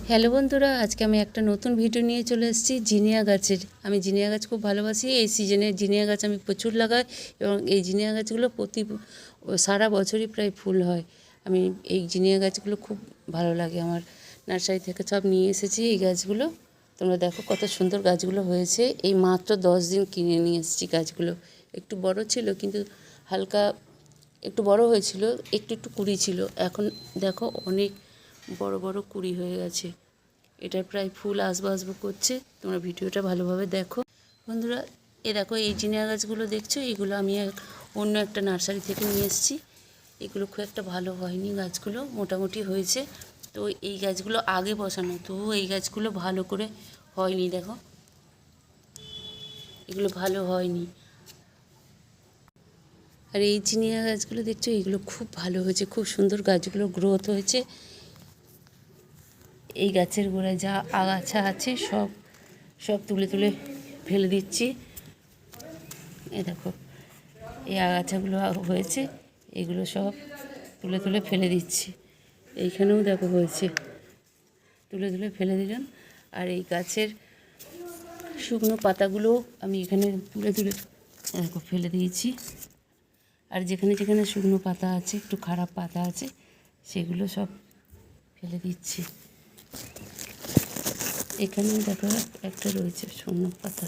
Hello বন্ধুরা, আজকে আমি একটা নতুন ভিডিও নিয়ে চলে এসেছি জিনিয়া গাছের। আমি জিনিয়া গাছ খুব ভালোবাসি। এই সিজনে জিনিয়া গাছ আমি প্রচুর লাগাই এবং এই জিনিয়া গাছগুলো সারা বছরই প্রায় ফুল হয়। আমি এই জিনিয়া গাছগুলো খুব ভালো লাগে আমার। নার্সারি থেকে সব নিয়ে এসেছি এই গাছগুলো। তোমরা দেখো কত সুন্দর গাছগুলো হয়েছে। এই মাত্র 10 দিন কিনে নিয়ে এসেছি গাছগুলো। একটু বড় ছিল, কিন্তু হালকা একটু বড় হয়েছিল, একটু একটু কুড়ি ছিল। এখন দেখো অনেক বড় বড় কুড়ি হয়ে গেছে। এটা প্রায় ফুল আসবো করছে। তোমরা ভিডিওটা ভালোভাবে দেখো বন্ধুরা। দেখো এই জিনিয়া গাছগুলো দেখছো, এগুলো আমি অন্য একটা নার্সারি থেকে নিয়ে এসেছি। এগুলো খুব একটা ভালো হয়নি, গাছগুলো মোটামুটি হয়েছে। তো এই গাছগুলো আগে বসানো, তবুও এই গাছগুলো ভালো করে হয়নি। দেখো এগুলো ভালো হয়নি। আর এই জিনিয়া গাছগুলো দেখছো, এগুলো খুব ভালো হয়েছে, খুব সুন্দর গাছগুলো গ্রোথ হয়েছে। এই গাছের গোড়ায় যা আগাছা আছে সব সব তুলে তুলে ফেলে দিচ্ছি। দেখো এই আগাছাগুলো হয়েছে, এগুলো সব তুলে তুলে ফেলে দিচ্ছি। এইখানেও দেখো হয়েছে, তুলে তুলে ফেলে দিলাম। আর এই গাছের শুকনো পাতাগুলো আমি এখানে তুলে তুলে দেখো ফেলে দিয়েছি। আর যেখানে যেখানে শুকনো পাতা আছে, একটু খারাপ পাতা আছে, সেগুলো সব ফেলে দিচ্ছি। এখানেও দেখো একটা রয়েছে শুকনো পাতা,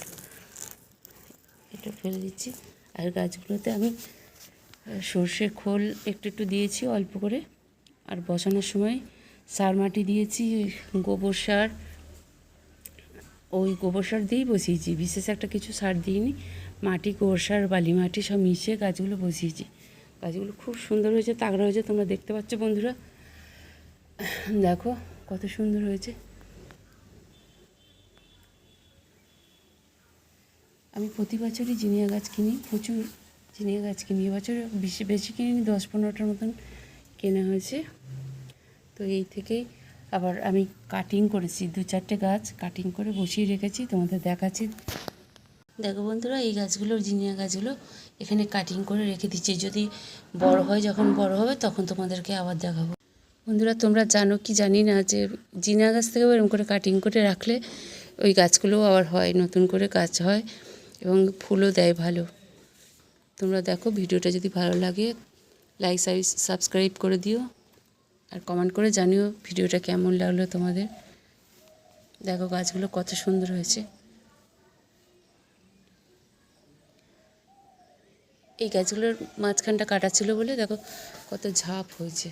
এটা ফেলে দিচ্ছি। আর গাছগুলোতে আমি সর্ষে খোল একটু একটু দিয়েছি অল্প করে। আর বসানোর সময় সার মাটি দিয়েছি, গোবর সার। ওই গোবর সার দিয়েই বসিয়েছি, বিশেষ একটা কিছু সার দিইনি। মাটি, গোবর সার, বালি মাটি সব মিশিয়ে গাছগুলো বসিয়েছি। গাছগুলো খুব সুন্দর হয়েছে, তাগড়া হয়েছে। তোমরা দেখতে পাচ্ছ বন্ধুরা, দেখো কত সুন্দর হয়েছে। আমি প্রতি বছরই জিনিয়া গাছ কিনি, প্রচুর জিনিয়া গাছ কিনি। এবছর বেশি কিনিনি, 10-15টার মতন কেনা হয়েছে। তো এই থেকেই আবার আমি কাটিং করেছি, 2-4টে গাছ কাটিং করে বসিয়ে রেখেছি, তোমাদের দেখাচ্ছি। দেখো বন্ধুরা, এই গাছগুলো জিনিয়া গাছগুলো এখানে কাটিং করে রেখে দিচ্ছি। যদি বড় হয়, যখন বড় হবে তখন তোমাদেরকে আবার দেখাবো। বন্ধুরা, তোমরা জানো কি জানি না যে জিনিয়া গাছ থেকেও এরকম করে কাটিং করে রাখলে ওই গাছগুলোও আবার হয়, নতুন করে গাছ হয় এবং ফুলও দেয় ভালো। তোমরা দেখো, ভিডিওটা যদি ভালো লাগে লাইক সাবস্ক্রাইব করে দিও আর কমেন্ট করে জানিও ভিডিওটা কেমন লাগলো তোমাদের। দেখো গাছগুলো কত সুন্দর হয়েছে। এই গাছগুলোর মাঝখানটা কাটা ছিল বলে দেখো কত ঝাঁপ হয়েছে।